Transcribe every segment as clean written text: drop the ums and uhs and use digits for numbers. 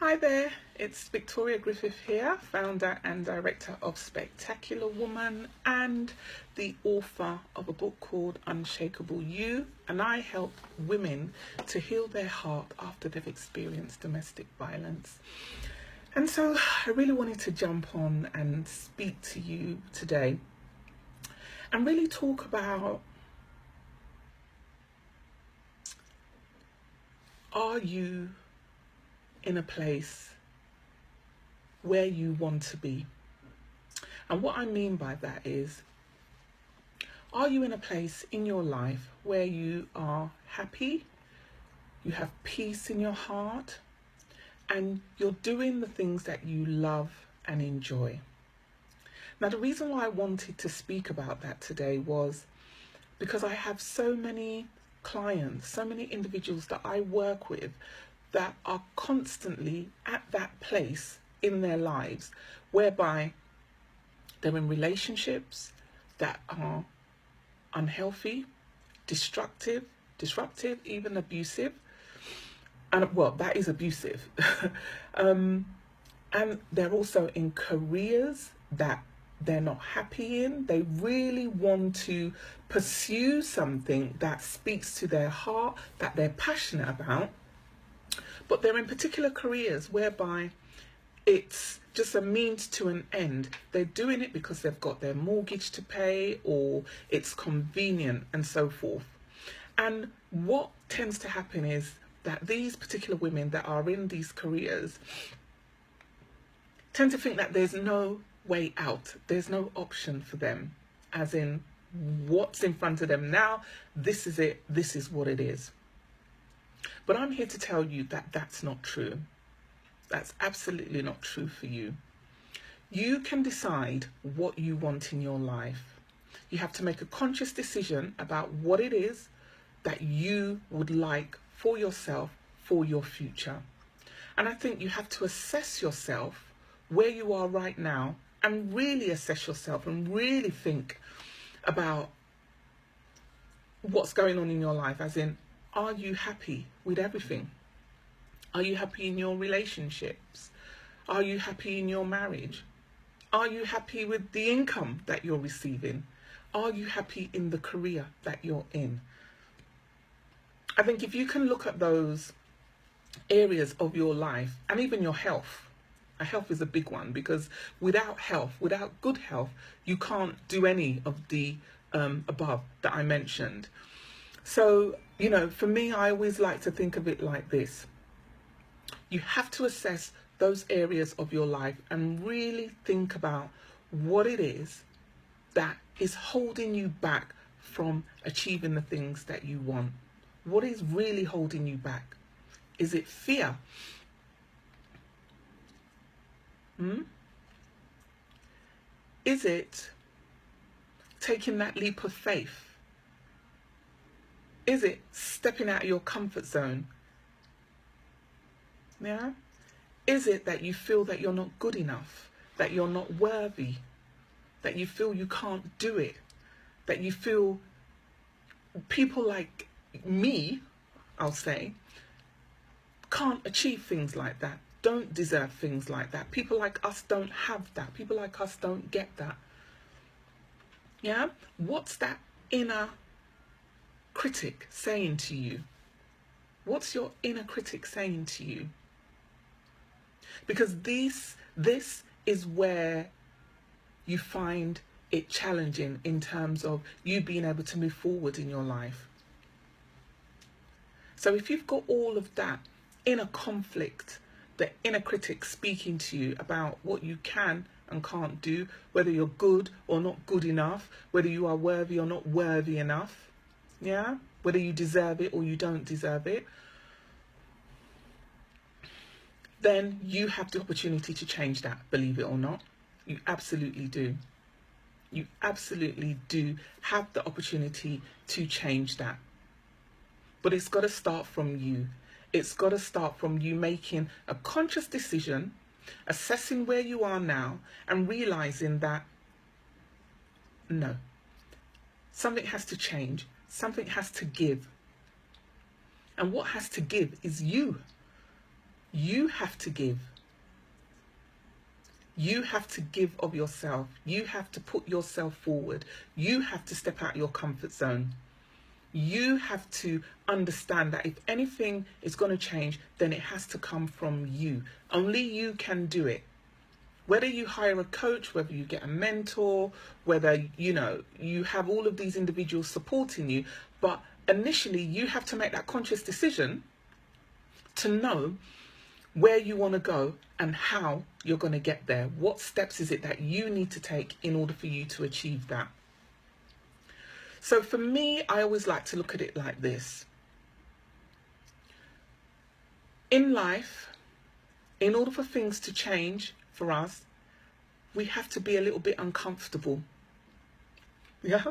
Hi there, it's Victoria Griffith here, founder and director of Spectacular Woman and the author of a book called Unshakable You, and I help women to heal their heart after they've experienced domestic violence. And so I really wanted to jump on and speak to you today and really talk about, are you in a place where you want to be? And what I mean by that is, are you in a place in your life where you are happy, you have peace in your heart, and you're doing the things that you love and enjoy? Now, the reason why I wanted to speak about that today was because I have so many clients, so many individuals that I work with that are constantly at that place in their lives whereby they're in relationships that are unhealthy, destructive, disruptive, even abusive. And well, that is abusive. And they're also in careers that they're not happy in. They really want to pursue something that speaks to their heart, that they're passionate about, but they're in particular careers whereby it's just a means to an end. They're doing it because they've got their mortgage to pay, or it's convenient, and so forth. And what tends to happen is that these particular women that are in these careers tend to think that there's no way out, there's no option for them, as in what's in front of them now, this is it, this is what it is. But I'm here to tell you that that's not true. That's absolutely not true for you. You can decide what you want in your life. You have to make a conscious decision about what it is that you would like for yourself, for your future. And I think you have to assess yourself where you are right now, and really assess yourself and really think about what's going on in your life, as in, are you happy with everything? Are you happy in your relationships? Are you happy in your marriage? Are you happy with the income that you're receiving? Are you happy in the career that you're in? I think if you can look at those areas of your life, and even your health, health is a big one, because without health, without good health, you can't do any of the above that I mentioned. So, you know, for me, I always like to think of it like this. You have to assess those areas of your life and really think about what it is that is holding you back from achieving the things that you want. What is really holding you back? Is it fear? Is it taking that leap of faith? Is it stepping out of your comfort zone? Yeah? Is it that you feel that you're not good enough, that you're not worthy, that you feel you can't do it, that you feel people like me, I'll say, can't achieve things like that, don't deserve things like that. People like us don't have that. People like us don't get that. Yeah? What's that inner critic saying to you? What's your inner critic saying to you? Because this is where you find it challenging in terms of you being able to move forward in your life. So if you've got all of that inner conflict, the inner critic speaking to you about what you can and can't do, whether you're good or not good enough, whether you are worthy or not worthy enough, yeah, whether you deserve it or you don't deserve it, then you have the opportunity to change that, believe it or not. You absolutely do. You absolutely do have the opportunity to change that. But it's got to start from you. It's got to start from you making a conscious decision, assessing where you are now, and realizing that, no, something has to change. Something has to give. And what has to give is you. You have to give. You have to give of yourself. You have to put yourself forward. You have to step out your comfort zone. You have to understand that if anything is going to change, then it has to come from you. Only you can do it. Whether you hire a coach, whether you get a mentor, whether, you have all of these individuals supporting you, but initially you have to make that conscious decision to know where you want to go and how you're going to get there. What steps is it that you need to take in order for you to achieve that? So for me, I always like to look at it like this. In life, in order for things to change for us, we have to be a little bit uncomfortable. Yeah?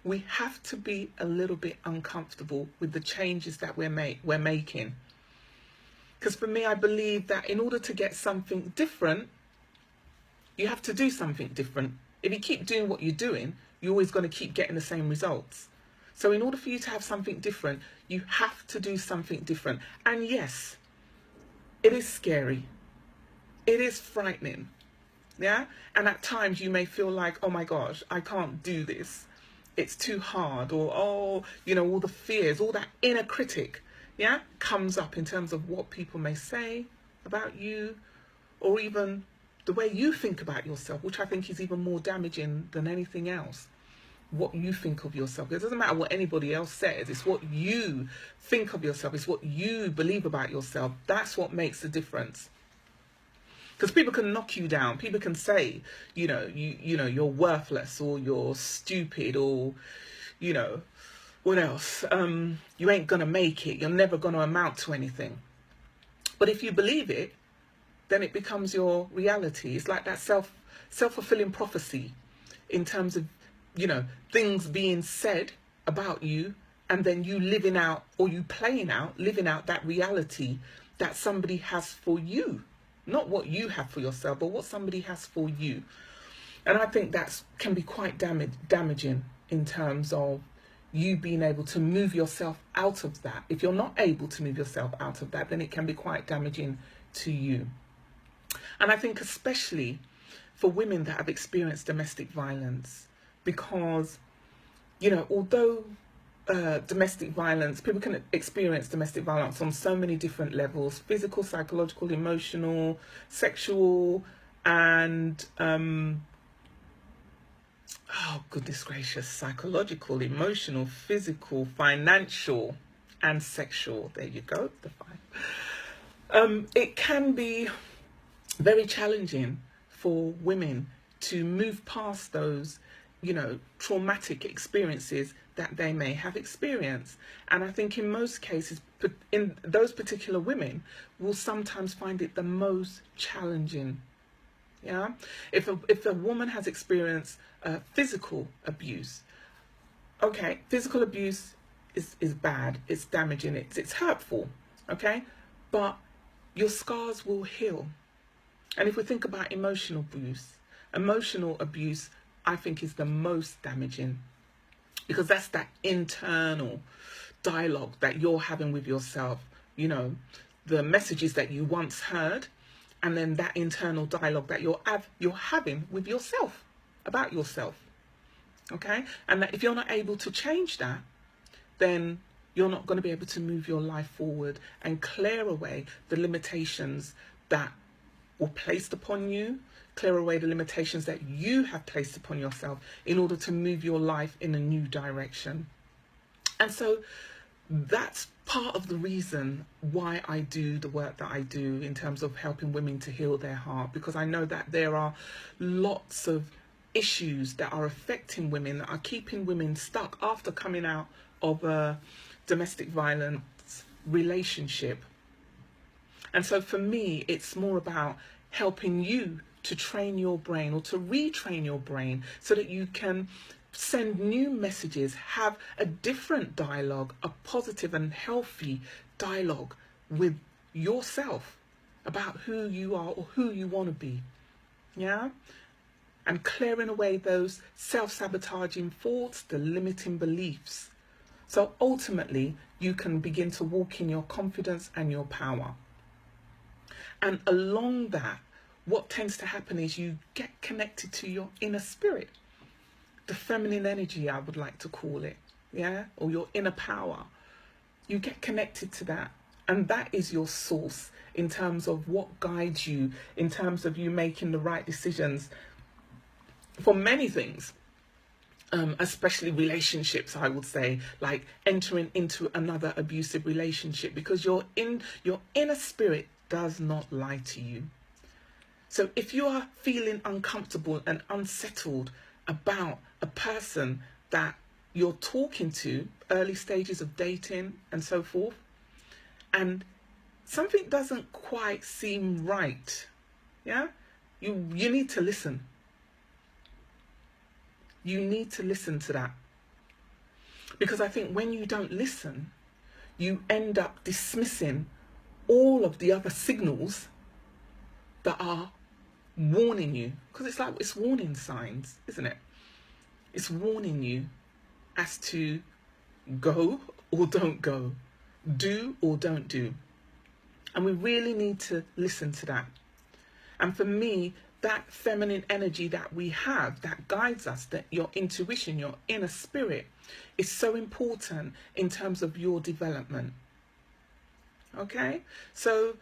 We have to be a little bit uncomfortable with the changes that we're making. Because for me, I believe that in order to get something different, you have to do something different. If you keep doing what you're doing, you're always going to keep getting the same results. So in order for you to have something different, you have to do something different. And yes, it is scary. It is frightening. Yeah? And at times you may feel like, oh my gosh, I can't do this. It's too hard. Or, all the fears, all that inner critic, comes up in terms of what people may say about you, or even the way you think about yourself, which I think is even more damaging than anything else. What you think of yourself. It doesn't matter what anybody else says. It's what you think of yourself. It's what you believe about yourself. That's what makes the difference. Because people can knock you down. People can say, you're worthless, or you're stupid, or, what else? You ain't going to make it. You're never going to amount to anything. But if you believe it, then it becomes your reality. It's like that self-fulfilling prophecy in terms of, things being said about you, and then you living out, or you living out that reality that somebody has for you. Not what you have for yourself, but what somebody has for you. And I think that can be quite damaging in terms of you being able to move yourself out of that. If you're not able to move yourself out of that, then it can be quite damaging to you. And I think especially for women that have experienced domestic violence, because, although domestic violence, people can experience domestic violence on so many different levels: physical, psychological, emotional, sexual, and oh goodness gracious, psychological, emotional, physical, financial, and sexual. There you go, the five. It can be very challenging for women to move past those traumatic experiences that they may have experienced. And I think in most cases, in those particular women will sometimes find it the most challenging. Yeah, if a woman has experienced physical abuse, okay, physical abuse is bad, it's damaging, it's hurtful, okay, but your scars will heal. And if we think about emotional abuse, I think is the most damaging, because that's that internal dialogue that you're having with yourself, the messages that you once heard, and then that internal dialogue that you're having with yourself, about yourself, okay? And that if you're not able to change that, then you're not going to be able to move your life forward and clear away the limitations that were placed upon you, clear away the limitations that you have placed upon yourself in order to move your life in a new direction. And so that's part of the reason why I do the work that I do in terms of helping women to heal their heart, because I know that there are lots of issues that are affecting women, that are keeping women stuck after coming out of a domestic violence relationship. And so for me, it's more about helping you to train your brain, or to retrain your brain, so that you can send new messages, have a different dialogue, a positive and healthy dialogue with yourself about who you are or who you want to be. Yeah? And clearing away those self-sabotaging thoughts, the limiting beliefs. So ultimately, you can begin to walk in your confidence and your power. And along that, what tends to happen is you get connected to your inner spirit, the feminine energy, I would like to call it, yeah, or your inner power. You get connected to that, and that is your source in terms of what guides you, in terms of you making the right decisions for many things, especially relationships, I would say, like entering into another abusive relationship, because your inner spirit does not lie to you. So if you are feeling uncomfortable and unsettled about a person that you're talking to, early stages of dating and so forth, and something doesn't quite seem right, yeah, you need to listen. You need to listen to that. Because I think when you don't listen, you end up dismissing all of the other signals that are warning you. Because it's like, it's warning signs, isn't it? It's warning you as to go or don't go, do or don't do. And we really need to listen to that. And for me, that feminine energy that we have that guides us, that your intuition, your inner spirit, is so important in terms of your development. Okay? So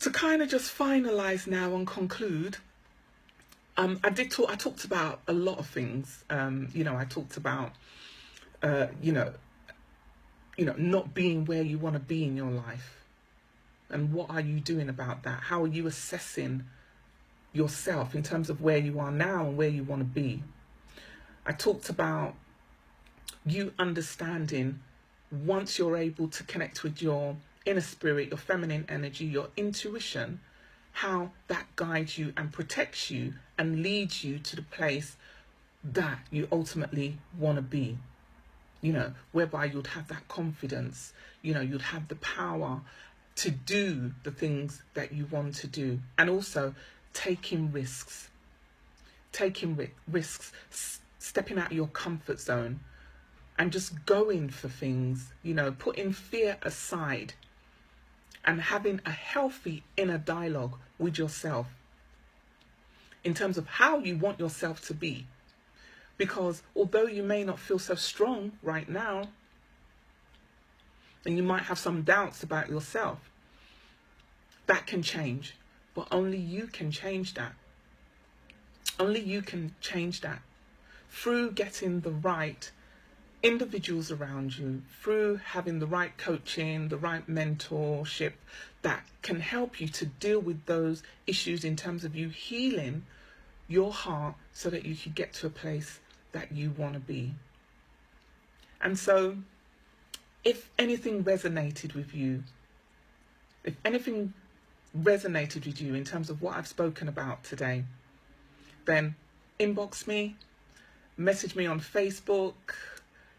to kind of just finalize now and conclude, I talked about a lot of things. I talked about, not being where you want to be in your life. And what are you doing about that? How are you assessing yourself in terms of where you are now and where you want to be? I talked about you understanding, once you're able to connect with your inner spirit, your feminine energy, your intuition, how that guides you and protects you and leads you to the place that you ultimately want to be, whereby you'd have that confidence, you'd have the power to do the things that you want to do. And also taking risks, stepping out of your comfort zone and just going for things, putting fear aside and having a healthy inner dialogue with yourself in terms of how you want yourself to be. Because although you may not feel so strong right now, and you might have some doubts about yourself, that can change. But only you can change that. Only you can change that through getting the right individuals around you, through having the right coaching, the right mentorship that can help you to deal with those issues in terms of you healing your heart so that you can get to a place that you want to be. And so if anything resonated with you, in terms of what I've spoken about today, then inbox me, message me on Facebook.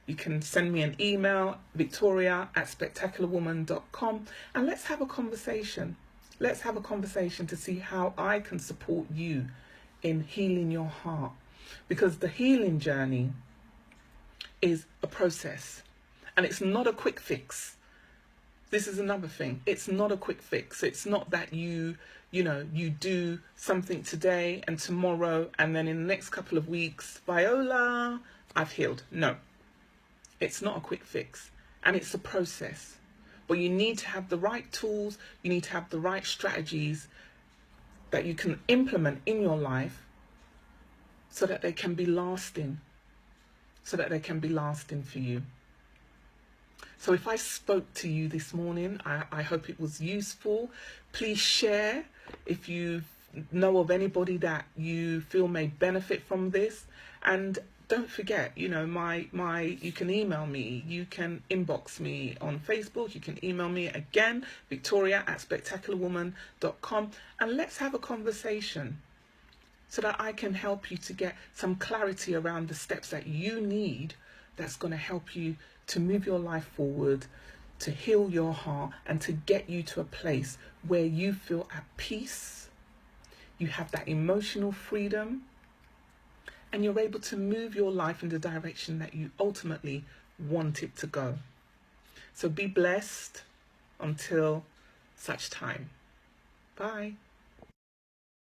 You can send me an email, victoria@spectacularwoman.com, and let's have a conversation. Let's have a conversation to see how I can support you in healing your heart. Because the healing journey is a process, and it's not a quick fix. This is another thing. It's not a quick fix. It's not that you do something today and tomorrow, and then in the next couple of weeks, Viola, I've healed. No, it's not a quick fix, and it's a process. But you need to have the right tools. You need to have the right strategies that you can implement in your life so that they can be lasting, for you. So if I spoke to you this morning, I hope it was useful. Please share if you know of anybody that you feel may benefit from this. And don't forget, you can email me, you can inbox me on Facebook, you can email me again, victoria@spectacularwoman.com, and let's have a conversation so that I can help you to get some clarity around the steps that you need that's going to help you to move your life forward, to heal your heart, and to get you to a place where you feel at peace, you have that emotional freedom, and you're able to move your life in the direction that you ultimately want it to go. So be blessed until such time. Bye.